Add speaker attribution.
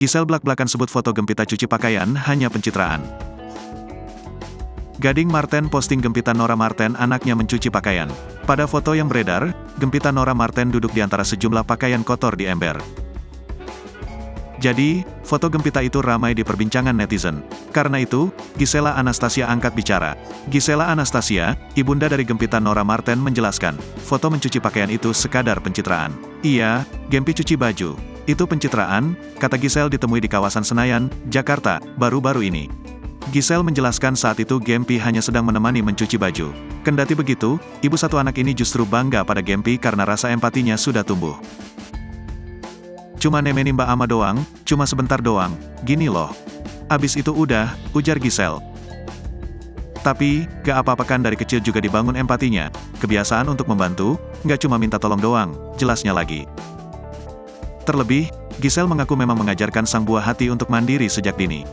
Speaker 1: Giselle blak-blakan sebut foto Gempita cuci pakaian hanya pencitraan. Gading Marten posting Gempita Nora Marten anaknya mencuci pakaian. Pada foto yang beredar, Gempita Nora Marten duduk di antara sejumlah pakaian kotor di ember. Jadi, foto Gempita itu ramai di perbincangan netizen. Karena itu, Gisela Anastasia angkat bicara. Gisela Anastasia, ibunda dari Gempita Nora Marten menjelaskan, foto mencuci pakaian itu sekadar pencitraan. Iya, Gempi cuci baju. Itu pencitraan, kata Giselle ditemui di kawasan Senayan, Jakarta, baru-baru ini. Giselle menjelaskan saat itu Gempi hanya sedang menemani mencuci baju. Kendati begitu, ibu satu anak ini justru bangga pada Gempi karena rasa empatinya sudah tumbuh. Cuma nemeni Mbak Ama doang, cuma sebentar doang, gini loh. Abis itu udah, ujar Giselle. Tapi, gak apa-apa kan dari kecil juga dibangun empatinya. Kebiasaan untuk membantu, gak cuma minta tolong doang, jelasnya lagi. Terlebih, Giselle mengaku memang mengajarkan sang buah hati untuk mandiri sejak dini.